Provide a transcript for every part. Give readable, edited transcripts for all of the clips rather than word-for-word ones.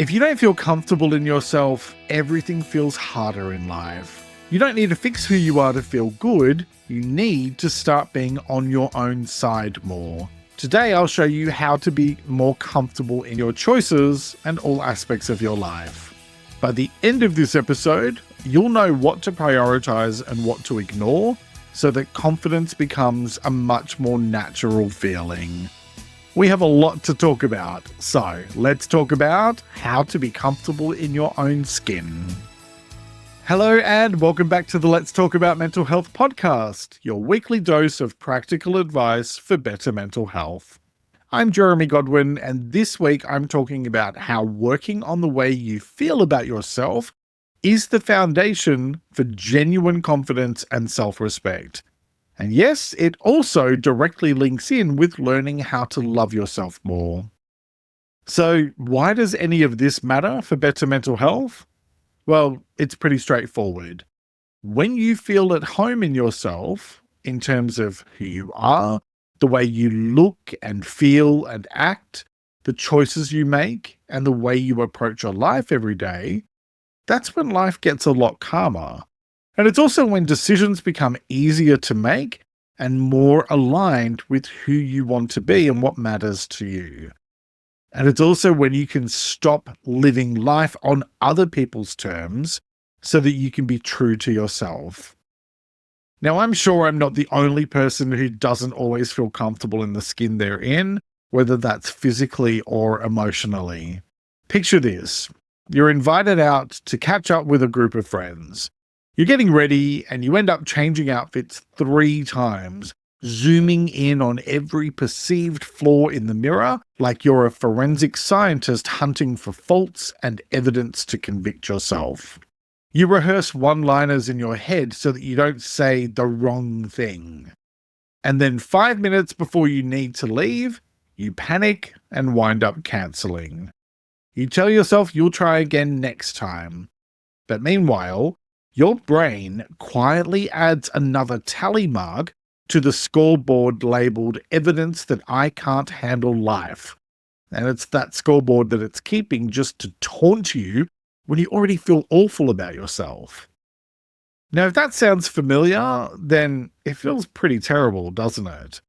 If you don't feel comfortable in yourself, everything feels harder in life. You don't need to fix who you are to feel good. You need to start being on your own side more. Today, I'll show you how to be more comfortable in your choices and all aspects of your life. By the end of this episode, you'll know what to prioritize and what to ignore so that confidence becomes a much more natural feeling. We have a lot to talk about, so let's talk about how to be comfortable in your own skin. Hello and welcome back to the Let's Talk About Mental Health podcast, your weekly dose of practical advice for better mental health. I'm Jeremy Godwin, and this week I'm talking about how working on the way you feel about yourself is the foundation for genuine confidence and self-respect. And yes, it also directly links in with learning how to love yourself more. So, why does any of this matter for better mental health? Well, it's pretty straightforward. When you feel at home in yourself, in terms of who you are, the way you look and feel and act, the choices you make, and the way you approach your life every day, that's when life gets a lot calmer. And it's also when decisions become easier to make and more aligned with who you want to be and what matters to you. And it's also when you can stop living life on other people's terms so that you can be true to yourself. Now, I'm sure I'm not the only person who doesn't always feel comfortable in the skin they're in, whether that's physically or emotionally. Picture this. You're invited out to catch up with a group of friends. You're getting ready and you end up changing outfits 3 times, zooming in on every perceived flaw in the mirror like you're a forensic scientist hunting for faults and evidence to convict yourself. You rehearse one-liners in your head so that you don't say the wrong thing. And then 5 minutes before you need to leave, you panic and wind up cancelling. You tell yourself you'll try again next time. But meanwhile, your brain quietly adds another tally mark to the scoreboard labeled evidence that I can't handle life. And it's that scoreboard that it's keeping just to taunt you when you already feel awful about yourself. Now, if that sounds familiar, then it feels pretty terrible, doesn't it?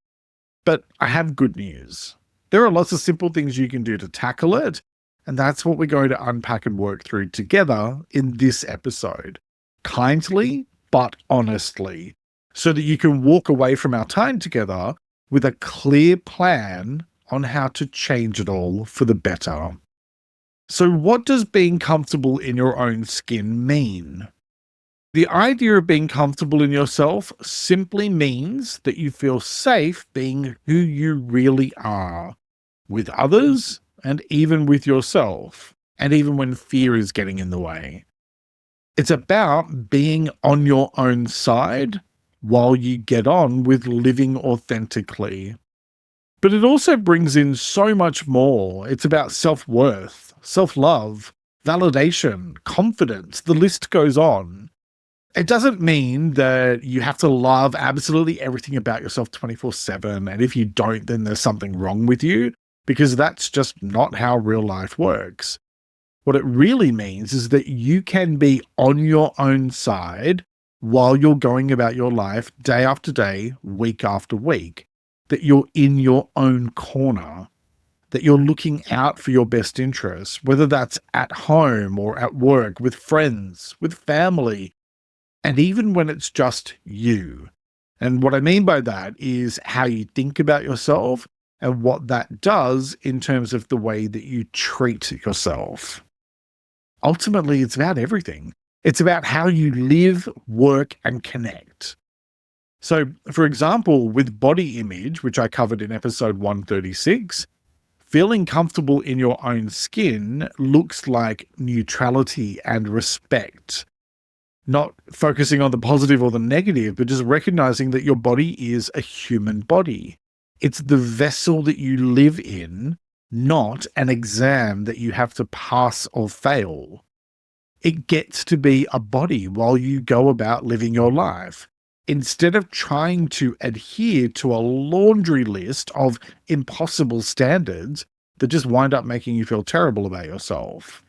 But I have good news. There are lots of simple things you can do to tackle it, and that's what we're going to unpack and work through together in this episode. Kindly, but honestly, so that you can walk away from our time together with a clear plan on how to change it all for the better. So what does being comfortable in your own skin mean? The idea of being comfortable in yourself simply means that you feel safe being who you really are, with others and even with yourself, and even when fear is getting in the way. It's about being on your own side while you get on with living authentically. But it also brings in so much more. It's about self-worth, self-love, validation, confidence. The list goes on. It doesn't mean that you have to love absolutely everything about yourself 24/7, and if you don't, then there's something wrong with you, because that's just not how real life works. What it really means is that you can be on your own side while you're going about your life day after day, week after week, that you're in your own corner, that you're looking out for your best interests, whether that's at home or at work, with friends, with family, and even when it's just you. And what I mean by that is how you think about yourself and what that does in terms of the way that you treat yourself. Ultimately, it's about everything. It's about how you live, work, and connect. So, for example, with body image, which I covered in episode 136, feeling comfortable in your own skin looks like neutrality and respect. Not focusing on the positive or the negative, but just recognizing that your body is a human body. It's the vessel that you live in, not an exam that you have to pass or fail. It gets to be a body while you go about living your life. Instead of trying to adhere to a laundry list of impossible standards, that just wind up making you feel terrible about yourself.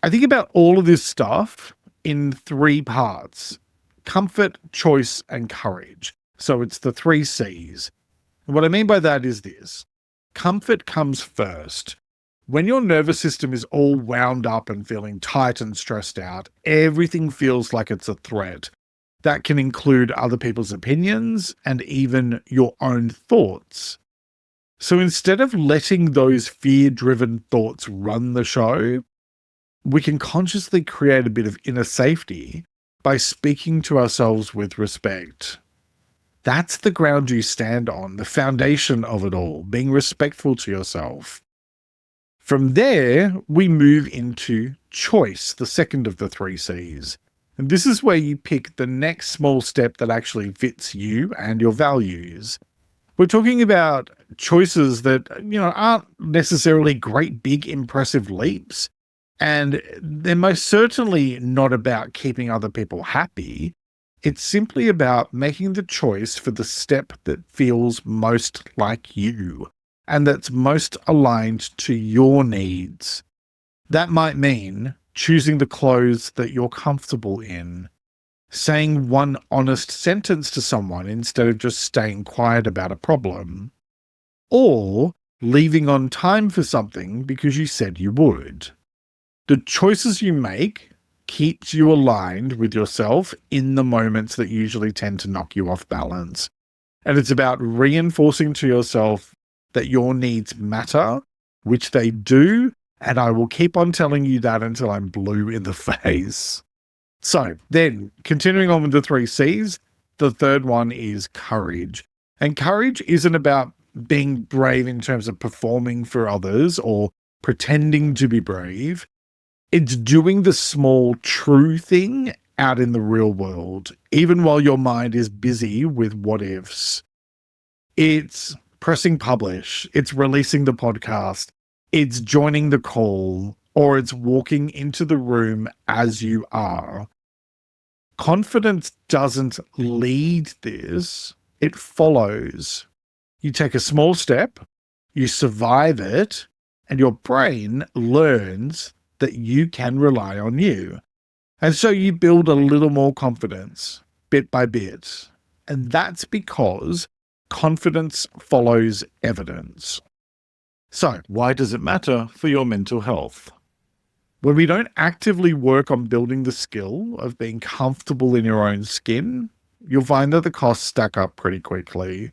I think about all of this stuff in three parts: comfort, choice, and courage. So it's the three C's. What I mean by that is this: comfort comes first. When your nervous system is all wound up and feeling tight and stressed out, everything feels like it's a threat. That can include other people's opinions and even your own thoughts. So instead of letting those fear-driven thoughts run the show, we can consciously create a bit of inner safety by speaking to ourselves with respect. That's the ground you stand on, the foundation of it all, being respectful to yourself. From there, we move into choice, the second of the three C's. And this is where you pick the next small step that actually fits you and your values. We're talking about choices that, aren't necessarily great, big, impressive leaps. And they're most certainly not about keeping other people happy. It's simply about making the choice for the step that feels most like you and that's most aligned to your needs. That might mean choosing the clothes that you're comfortable in, saying one honest sentence to someone instead of just staying quiet about a problem, or leaving on time for something because you said you would. The choices you make keeps you aligned with yourself in the moments that usually tend to knock you off balance. And it's about reinforcing to yourself that your needs matter, which they do, and I will keep on telling you that until I'm blue in the face. So then, continuing on with the three C's, the third one is courage. And courage isn't about being brave in terms of performing for others or pretending to be brave. It's doing the small, true thing out in the real world, even while your mind is busy with what ifs. It's pressing publish, it's releasing the podcast, it's joining the call, or it's walking into the room as you are. Confidence doesn't lead this, it follows. You take a small step, you survive it, and your brain learns that you can rely on you. And so you build a little more confidence, bit by bit. And that's because confidence follows evidence. So, why does it matter for your mental health? When we don't actively work on building the skill of being comfortable in your own skin, you'll find that the costs stack up pretty quickly.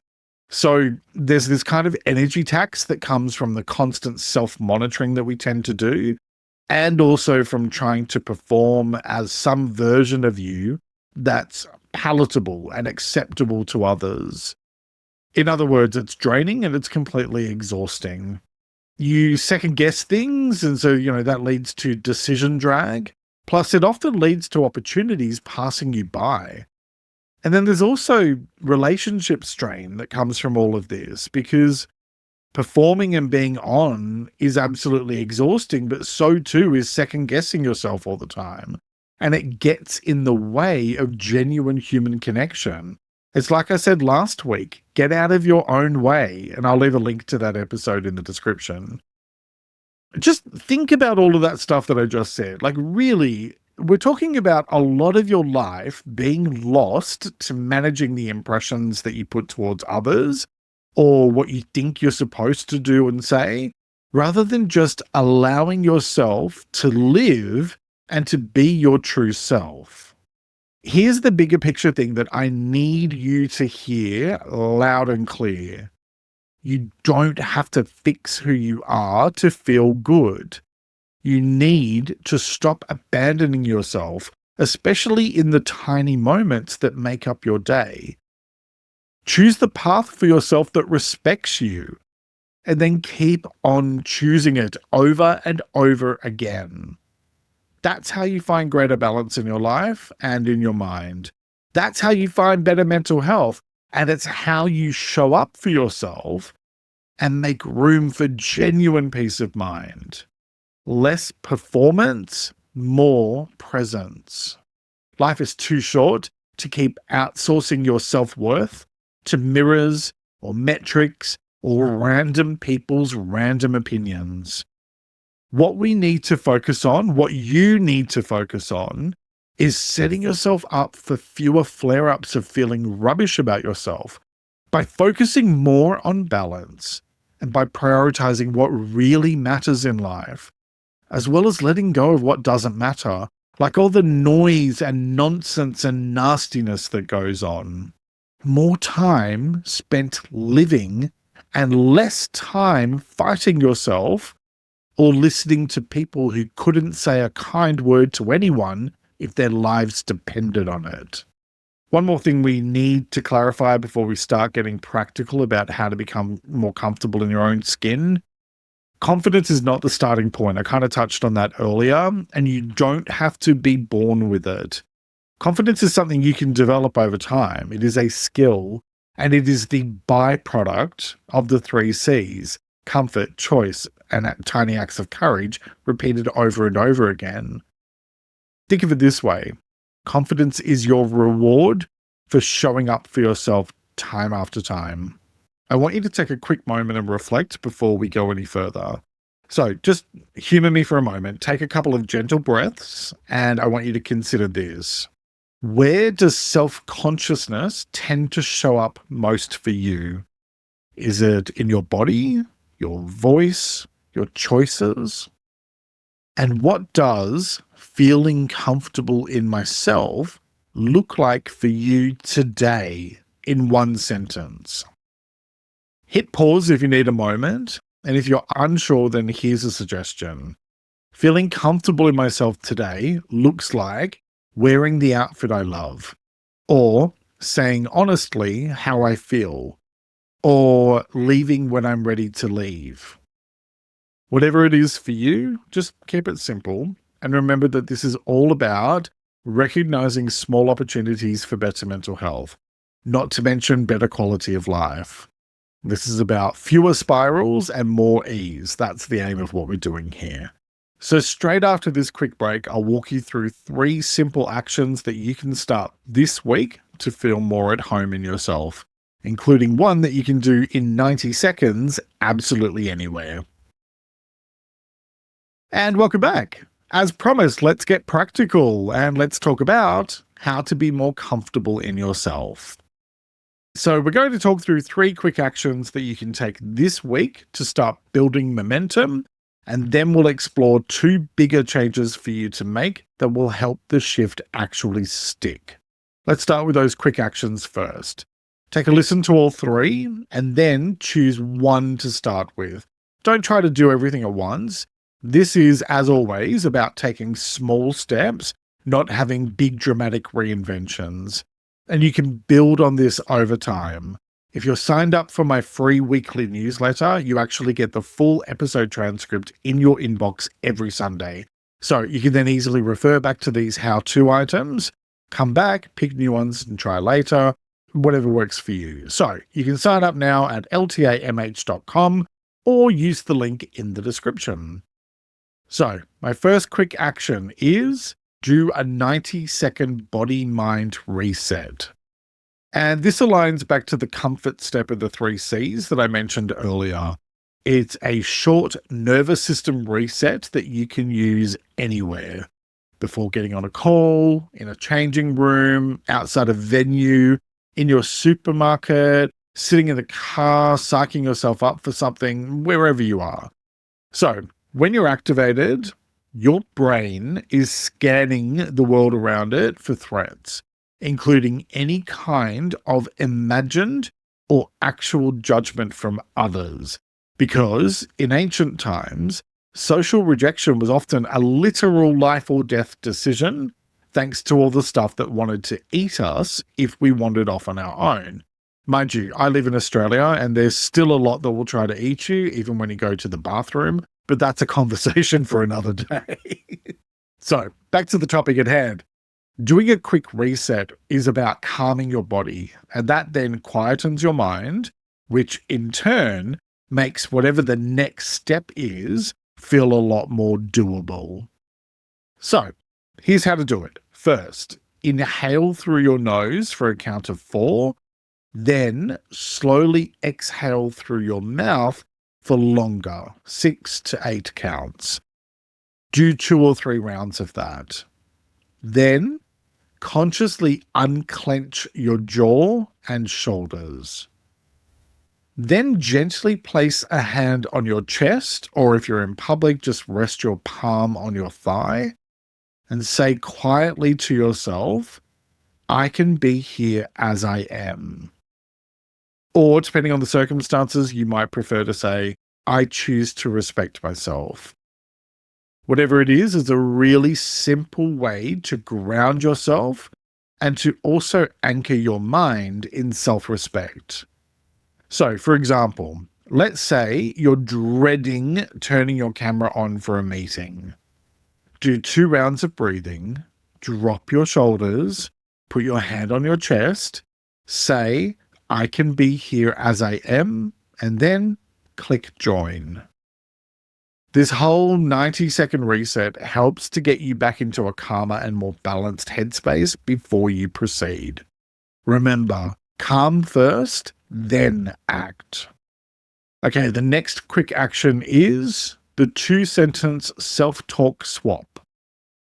So there's this kind of energy tax that comes from the constant self-monitoring that we tend to do, and also from trying to perform as some version of you that's palatable and acceptable to others. In other words, it's draining and it's completely exhausting. You second guess things, and so, that leads to decision drag. Plus, it often leads to opportunities passing you by. And then there's also relationship strain that comes from all of this, because performing and being on is absolutely exhausting, but so too is second guessing yourself all the time. And it gets in the way of genuine human connection. It's like I said last week, get out of your own way, and I'll leave a link to that episode in the description. Just think about all of that stuff that I just said. Like, really, we're talking about a lot of your life being lost to managing the impressions that you put towards others or what you think you're supposed to do and say, rather than just allowing yourself to live and to be your true self. Here's the bigger picture thing that I need you to hear loud and clear. You don't have to fix who you are to feel good. You need to stop abandoning yourself, especially in the tiny moments that make up your day. Choose the path for yourself that respects you, and then keep on choosing it over and over again. That's how you find greater balance in your life and in your mind. That's how you find better mental health. And it's how you show up for yourself and make room for genuine peace of mind. Less performance, more presence. Life is too short to keep outsourcing your self-worth to mirrors or metrics or random people's random opinions. What we need to focus on, what you need to focus on, is setting yourself up for fewer flare-ups of feeling rubbish about yourself by focusing more on balance and by prioritizing what really matters in life, as well as letting go of what doesn't matter, like all the noise and nonsense and nastiness that goes on. More time spent living and less time fighting yourself or listening to people who couldn't say a kind word to anyone if their lives depended on it. One more thing we need to clarify before we start getting practical about how to become more comfortable in your own skin. Confidence is not the starting point. I kind of touched on that earlier, and you don't have to be born with it. Confidence is something you can develop over time. It is a skill, and it is the byproduct of the 3 C's: comfort, choice, and tiny acts of courage repeated over and over again. Think of it this way. Confidence is your reward for showing up for yourself time after time. I want you to take a quick moment and reflect before we go any further. So just humor me for a moment. Take a couple of gentle breaths, and I want you to consider this. Where does self-consciousness tend to show up most for you? Is it in your body, your voice, your choices? And what does feeling comfortable in myself look like for you today in one sentence? Hit pause if you need a moment, and if you're unsure, then here's a suggestion. Feeling comfortable in myself today looks like wearing the outfit I love, or saying honestly how I feel, or leaving when I'm ready to leave. Whatever it is for you, just keep it simple, and remember that this is all about recognizing small opportunities for better mental health, not to mention better quality of life. This is about fewer spirals and more ease. That's the aim of what we're doing here. So straight after this quick break, I'll walk you through 3 simple actions that you can start this week to feel more at home in yourself, including one that you can do in 90 seconds absolutely anywhere. And welcome back. As promised, let's get practical and let's talk about how to be more comfortable in yourself. So we're going to talk through 3 quick actions that you can take this week to start building momentum, and then we'll explore 2 bigger changes for you to make that will help the shift actually stick. Let's start with those quick actions first. Take a listen to all 3 and then choose one to start with. Don't try to do everything at once. This is, as always, about taking small steps, not having big dramatic reinventions. And you can build on this over time. If you're signed up for my free weekly newsletter, you actually get the full episode transcript in your inbox every Sunday. So you can then easily refer back to these how-to items, come back, pick new ones and try later, whatever works for you. So you can sign up now at ltamh.com or use the link in the description. So my first quick action is do a 90-second body-mind reset. And this aligns back to the comfort step of the 3 C's that I mentioned earlier. It's a short nervous system reset that you can use anywhere. Before getting on a call, in a changing room, outside a venue, in your supermarket, sitting in the car, psyching yourself up for something, wherever you are. So when you're activated, your brain is scanning the world around it for threats, including any kind of imagined or actual judgment from others. Because in ancient times, social rejection was often a literal life or death decision, thanks to all the stuff that wanted to eat us if we wandered off on our own. Mind you, I live in Australia and there's still a lot that will try to eat you, even when you go to the bathroom. But that's a conversation for another day. So, back to the topic at hand. Doing a quick reset is about calming your body, and that then quietens your mind, which in turn makes whatever the next step is feel a lot more doable. So, here's how to do it. First, inhale through your nose for a count of 4, Then slowly exhale through your mouth for longer, 6 to 8 counts. Do 2 or 3 rounds of that. Then consciously unclench your jaw and shoulders. Then gently place a hand on your chest, or if you're in public, just rest your palm on your thigh and say quietly to yourself, I can be here as I am. Or depending on the circumstances, you might prefer to say, I choose to respect myself. Whatever it is a really simple way to ground yourself and to also anchor your mind in self-respect. So, for example, let's say you're dreading turning your camera on for a meeting. Do 2 rounds of breathing, drop your shoulders, put your hand on your chest, say, I can be here as I am, and then click join. This whole 90-second reset helps to get you back into a calmer and more balanced headspace before you proceed. Remember, calm first, then act. Okay, the next quick action is the 2-sentence self-talk swap.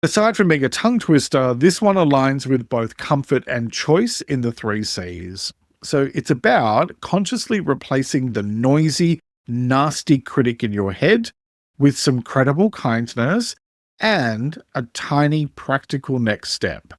Aside from being a tongue twister, this one aligns with both comfort and choice in the 3 C's. So it's about consciously replacing the noisy, nasty critic in your head with some credible kindness and a tiny practical next step.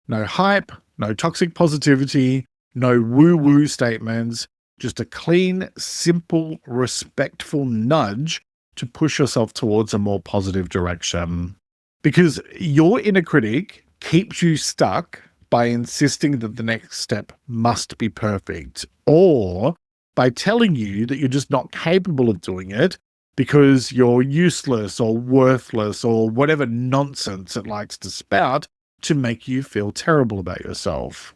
No hype, no toxic positivity, no woo-woo statements, just a clean, simple, respectful nudge to push yourself towards a more positive direction. Because your inner critic keeps you stuck by insisting that the next step must be perfect, or by telling you that you're just not capable of doing it because you're useless or worthless or whatever nonsense it likes to spout to make you feel terrible about yourself.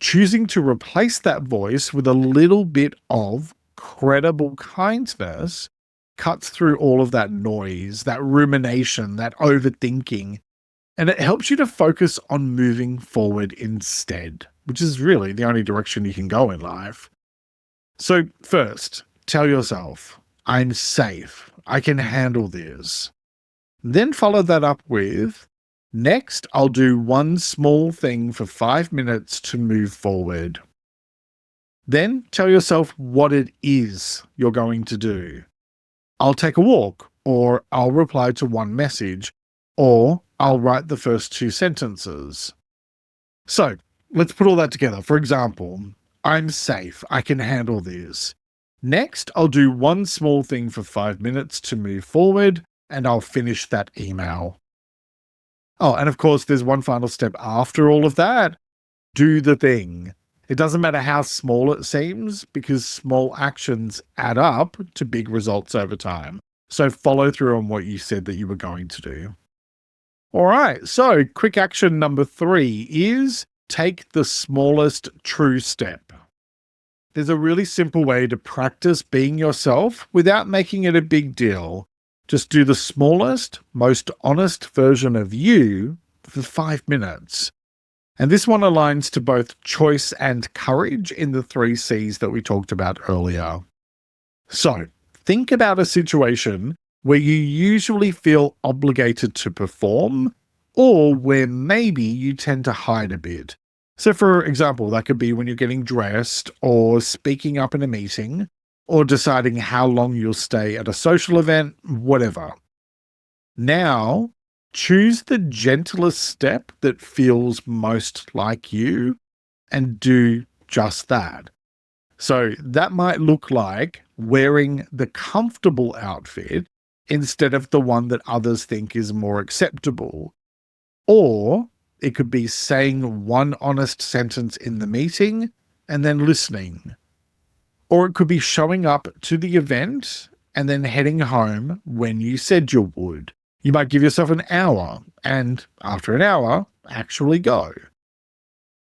Choosing to replace that voice with a little bit of credible kindness cuts through all of that noise, that rumination, that overthinking, and it helps you to focus on moving forward instead, which is really the only direction you can go in life. So first, tell yourself, I'm safe. I can handle this. Then follow that up with, next, I'll do one small thing for 5 minutes to move forward. Then tell yourself what it is you're going to do. I'll take a walk, or I'll reply to one message, or I'll write the first 2 sentences. So let's put all that together. For example, I'm safe. I can handle this. Next, I'll do one small thing for 5 minutes to move forward, and I'll finish that email. Oh, and of course, there's one final step after all of that. Do the thing. It doesn't matter how small it seems, because small actions add up to big results over time. So follow through on what you said that you were going to do. All right, so quick action number 3 is take the smallest true step. There's a really simple way to practice being yourself without making it a big deal. Just do the smallest, most honest version of you for 5 minutes. And this one aligns to both choice and courage in the 3 C's that we talked about earlier. So, think about a situation where you usually feel obligated to perform, or where maybe you tend to hide a bit. So for example, that could be when you're getting dressed, or speaking up in a meeting, or deciding how long you'll stay at a social event, whatever. Now, choose the gentlest step that feels most like you and do just that. So that might look like wearing the comfortable outfit instead of the one that others think is more acceptable. Or it could be saying one honest sentence in the meeting and then listening. Or it could be showing up to the event and then heading home when you said you would. You might give yourself an hour and after an hour, actually go.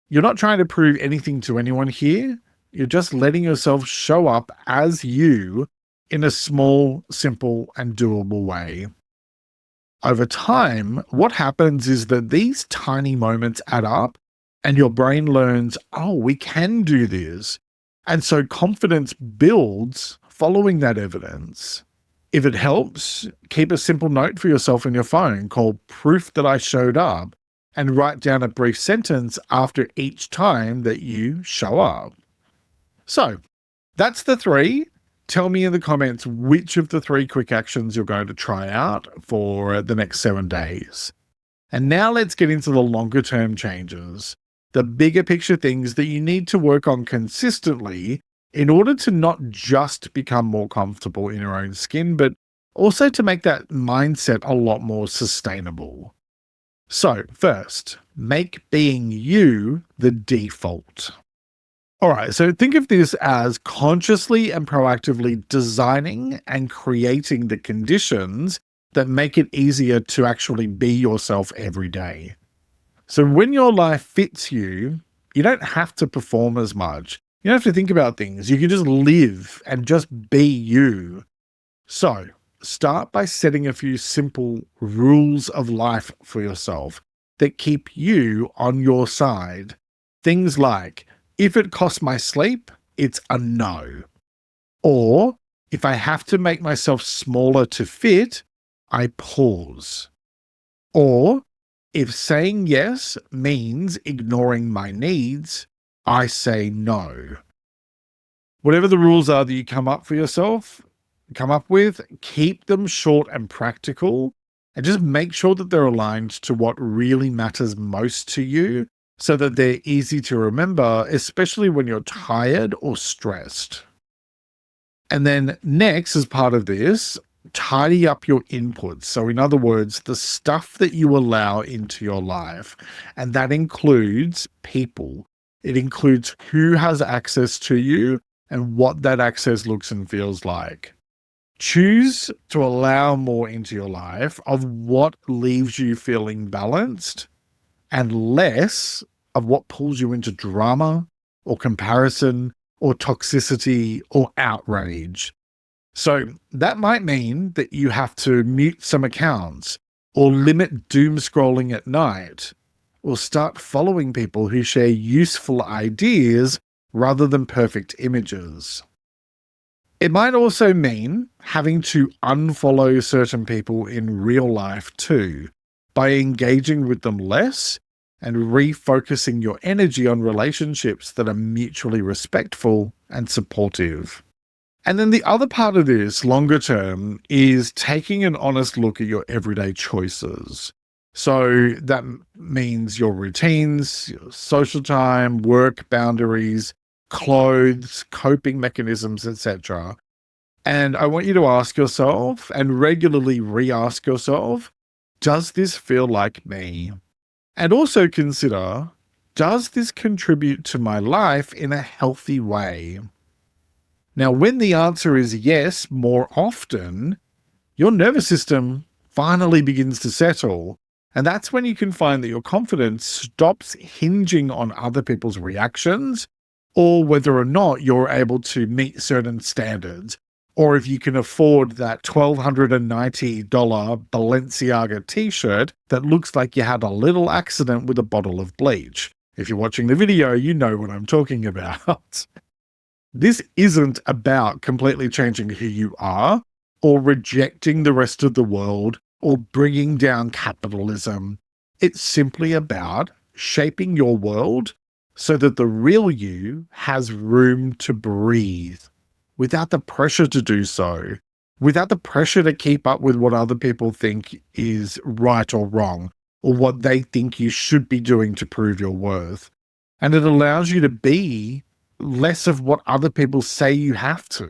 You're not trying to prove anything to anyone here. You're just letting yourself show up as you in a small, simple, and doable way. Over time, what happens is that these tiny moments add up And your brain learns, oh, we can do this. And so confidence builds following that evidence. If it helps, keep a simple note for yourself in your phone called Proof That I Showed Up and write down a brief sentence after each time that you show up. So that's the three. Tell me in the comments which of the three quick actions you're going to try out for the next 7 days. And now let's get into the longer term changes, the bigger picture things that you need to work on consistently in order to not just become more comfortable in your own skin, but also to make that mindset a lot more sustainable. So first, make being you the default. All right, so think of this as consciously and proactively designing and creating the conditions that make it easier to actually be yourself every day. So when your life fits you, you don't have to perform as much. You don't have to think about things. You can just live and just be you. So start by setting a few simple rules of life for yourself that keep you on your side. Things like, if it costs my sleep, it's a no. Or if I have to make myself smaller to fit, I pause. Or if saying yes means ignoring my needs, I say no. Whatever the rules are that you come up with, keep them short and practical, and just make sure that they're aligned to what really matters most to you so that they're easy to remember, especially when you're tired or stressed. And then next, as part of this, tidy up your inputs. So in other words, the stuff that you allow into your life. And that includes people. It includes who has access to you and what that access looks and feels like. Choose to allow more into your life of what leaves you feeling balanced and less of what pulls you into drama or comparison or toxicity or outrage. So that might mean that you have to mute some accounts or limit doom scrolling at night or start following people who share useful ideas rather than perfect images. It might also mean having to unfollow certain people in real life too, by engaging with them less and refocusing your energy on relationships that are mutually respectful and supportive. And then the other part of this, longer term, is taking an honest look at your everyday choices. So that means your routines, your social time, work boundaries, clothes, coping mechanisms, etc. And I want you to ask yourself and regularly re-ask yourself, does this feel like me? And also consider, does this contribute to my life in a healthy way? Now, when the answer is yes, more often, your nervous system finally begins to settle. And that's when you can find that your confidence stops hinging on other people's reactions or whether or not you're able to meet certain standards, or if you can afford that $1,290 Balenciaga t-shirt that looks like you had a little accident with a bottle of bleach. If you're watching the video, you know what I'm talking about. This isn't about completely changing who you are or rejecting the rest of the world or bringing down capitalism. It's simply about shaping your world so that the real you has room to breathe without the pressure to do so, without the pressure to keep up with what other people think is right or wrong, or what they think you should be doing to prove your worth. And it allows you to be less of what other people say you have to.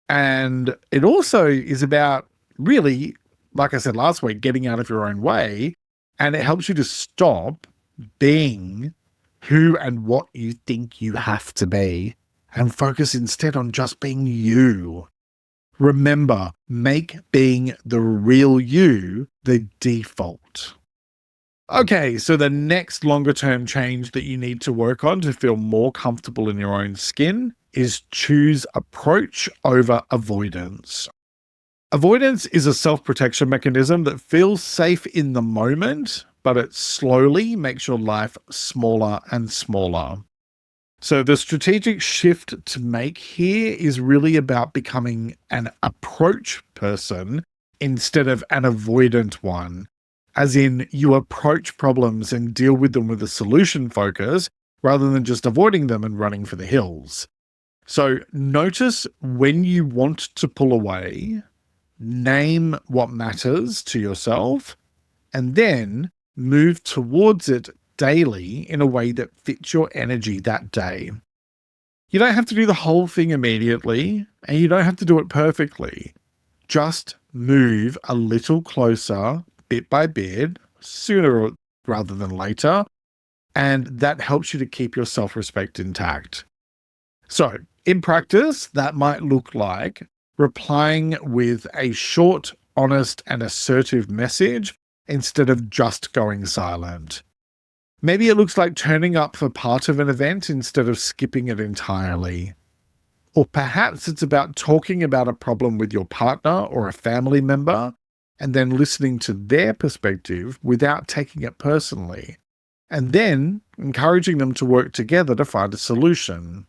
And it also is about really, like I said last week, getting out of your own way. And it helps you to stop being who and what you think you have to be and focus instead on just being you. Remember, make being the real you the default. Okay, so the next longer term change that you need to work on to feel more comfortable in your own skin is choose approach over avoidance. Avoidance is a self-protection mechanism that feels safe in the moment, but it slowly makes your life smaller and smaller. So the strategic shift to make here is really about becoming an approach person instead of an avoidant one. As in, you approach problems and deal with them with a solution focus rather than just avoiding them and running for the hills. So notice when you want to pull away, name what matters to yourself, and then move towards it daily in a way that fits your energy that day. You don't have to do the whole thing immediately, and you don't have to do it perfectly. Just move a little closer, bit by bit, sooner rather than later, and that helps you to keep your self-respect intact. So, in practice, that might look like replying with a short, honest, and assertive message instead of just going silent. Maybe it looks like turning up for part of an event instead of skipping it entirely. Or perhaps it's about talking about a problem with your partner or a family member and then listening to their perspective without taking it personally, and then encouraging them to work together to find a solution.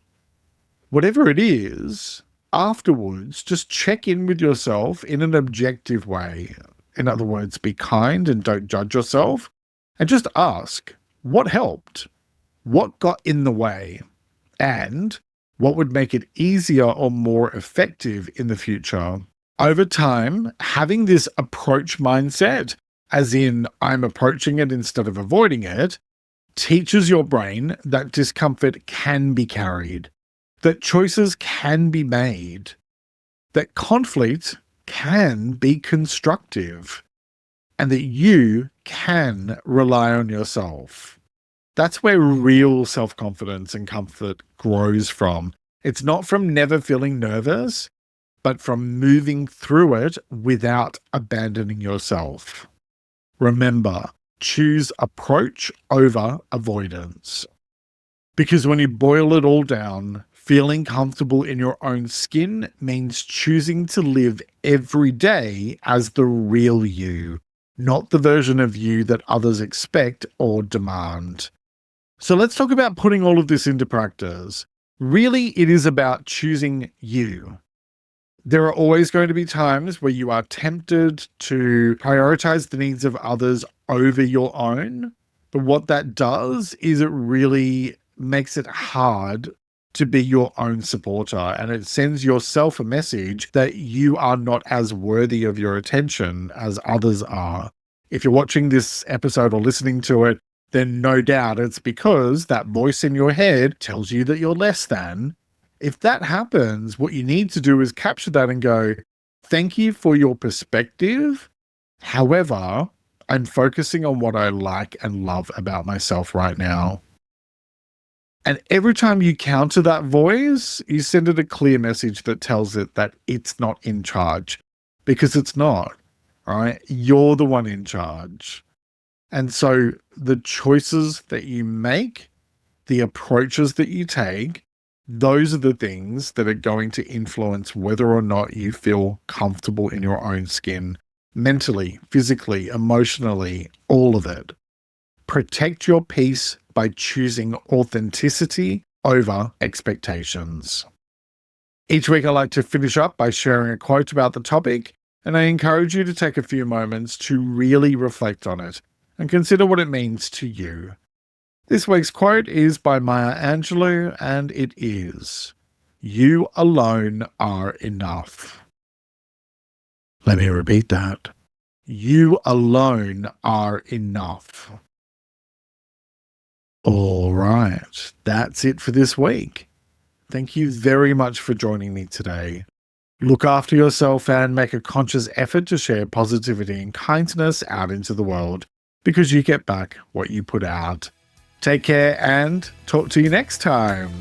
Whatever it is, afterwards, just check in with yourself in an objective way. In other words, be kind and don't judge yourself, and just ask, what helped? What got in the way? And what would make it easier or more effective in the future? Over time, having this approach mindset, as in I'm approaching it instead of avoiding it, teaches your brain that discomfort can be carried, that choices can be made, that conflict can be constructive, and that you can rely on yourself. That's where real self-confidence and comfort grows from. It's not from never feeling nervous, but from moving through it without abandoning yourself. Remember, choose approach over avoidance. Because when you boil it all down, feeling comfortable in your own skin means choosing to live every day as the real you, not the version of you that others expect or demand. So let's talk about putting all of this into practice. Really, it is about choosing you. There are always going to be times where you are tempted to prioritize the needs of others over your own. But what that does is it really makes it hard to be your own supporter, and it sends yourself a message that you are not as worthy of your attention as others are. If you're watching this episode or listening to it, then no doubt it's because that voice in your head tells you that you're less than. If that happens, what you need to do is capture that and go, thank you for your perspective. However, I'm focusing on what I like and love about myself right now. And every time you counter that voice, you send it a clear message that tells it that it's not in charge, because it's not, right? You're the one in charge. And so the choices that you make, the approaches that you take, those are the things that are going to influence whether or not you feel comfortable in your own skin, mentally, physically, emotionally, all of it. Protect your peace by choosing authenticity over expectations. Each week I like to finish up by sharing a quote about the topic, and I encourage you to take a few moments to really reflect on it and consider what it means to you. This week's quote is by Maya Angelou, and it is, "You alone are enough." Let me repeat that. You alone are enough. All right, that's it for this week. Thank you very much for joining me today. Look after yourself and make a conscious effort to share positivity and kindness out into the world, because you get back what you put out. Take care and talk to you next time.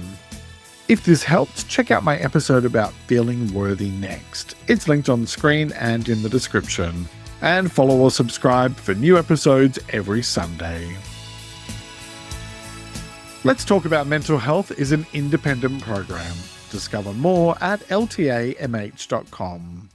If this helped, check out my episode about feeling worthy next. It's linked on the screen and in the description. And follow or subscribe for new episodes every Sunday. Let's Talk About Mental Health is an independent program. Discover more at ltamh.com.